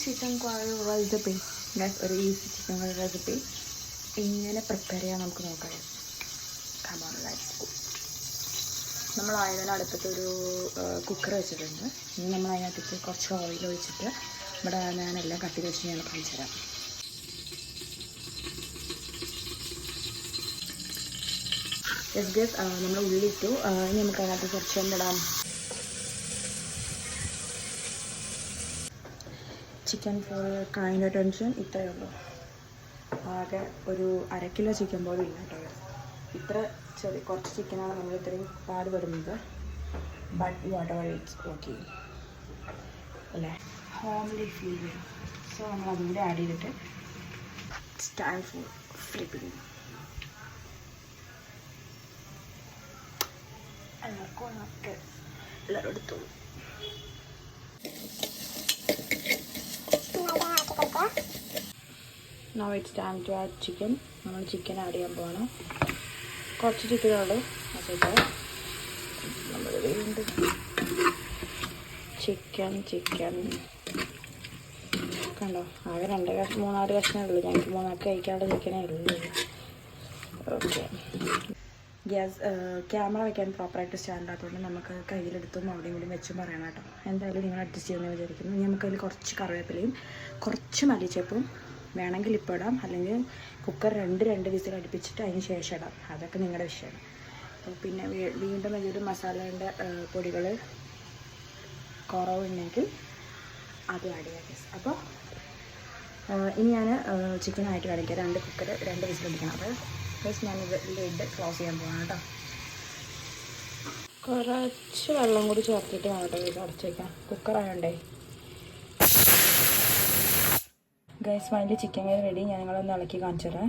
Chicken കറി recipe. ഒരു easy chicken കറി recipe എങ്ങനെ prepare ചെയ്യാൻ നമുക്ക് നോക്കാം. നമ്മൾ ആയതിന് അടുത്തൊരു കുക്കർ വെച്ചിട്ടുണ്ട്. ഇനി നമ്മൾ അതിനകത്തേക്ക് കുറച്ച് ഓയിൽ ഒഴിച്ചിട്ട് ഇവിടെ ഞാനെല്ലാം കട്ടി വെച്ച് ഞാൻ കാണിച്ചു തരാം. യെസ് ഗസ്, നമ്മൾ ഉള്ളിട്ടു. ഇനി നമുക്ക് അതിനകത്ത് കുറച്ച് എന്തിടാം. ചിക്കൻ ഫോർ കൈൻഡ് അറ്റൻഷൻ ഇത്രയേ ഉള്ളൂ. ആകെ ഒരു 1/2 കിലോ ചിക്കൻ പോലും ഇല്ല കേട്ടോ. ഇത്ര കുറച്ച് ചിക്കനാണ് നമ്മൾ ഇത്രയും പാടുപെടുന്നത്. But whatever it's okay അല്ലേ, ഹോംലി ഫീൽ ചെയ്യും. സോ നമ്മൾ അതുകൂടെ ആഡ് ചെയ്തിട്ട് ടൈം ഫോർ ഫ്ലിപ്പിംഗ്. എല്ലാവരും എടുത്തോളൂ. Now it's time to add chicken. നമ്മൾ ചിക്കൻ ആഡ് ചെയ്യാൻ പോകണം. കുറച്ച് ചിക്കനുള്ളൂ. അതിട്ട് നമ്മൾ വീണ്ടും ചിക്കൻ കണ്ടോ, ആകെ 2-3 കഷ്ണമേ ഉള്ളൂ. ഞങ്ങൾക്ക് 3 ആൾക്ക് കഴിക്കാനുള്ള ചിക്കനേ ഉള്ളൂ. ഓക്കെ, ക്യാമറ വയ്ക്കാൻ പ്രോപ്പറായിട്ട് സ്റ്റാൻഡ് ആയതുകൊണ്ട് നമുക്ക് കയ്യിലെടുത്തും അവിടെയും കൂടി വെച്ചും പറയണം കേട്ടോ. എന്തായാലും നിങ്ങൾ അഡ്ജസ്റ്റ് ചെയ്യുമെന്ന് വിചാരിക്കുന്നു. ഇനി നമുക്കതിൽ കുറച്ച് കറിവേപ്പിലയും കുറച്ച് മല്ലിച്ചപ്പും വേണമെങ്കിൽ ഇപ്പോൾ ഇടാം, അല്ലെങ്കിൽ കുക്കർ 2 വിസിൽ അടുപ്പിച്ചിട്ട് അതിന് ശേഷം ഇടാം. അതൊക്കെ നിങ്ങളുടെ വിഷയമാണ്. അപ്പോൾ പിന്നെ വീണ്ടും വലിയൊരു മസാലേൻ്റെ പൊടികൾ കുറവുണ്ടെങ്കിൽ അത് ആഡ് ചെയ്യാം. അപ്പോൾ ഇനി ഞാൻ ചിക്കനായിട്ട് കാണിക്കാം. 2 കുക്കർ 2 വിസിൽ അടിക്കണം. അപ്പോൾ ഫസ്റ്റ് ഞാൻ ലിഡ് ക്ലോസ് ചെയ്യാൻ പോകണം കേട്ടോ. കുറച്ച് വെള്ളം കൂടി ചേർത്തിട്ട് വേണം കേട്ടോ ഇത് അടച്ചേക്കാം. കുക്കറായോണ്ടേ. ഗൈസ് ഫൈനലി ചിക്കൻ കറി റെഡി. ഞാൻ നിങ്ങളൊന്ന് ഇളക്കി കാണിച്ചു തരാം.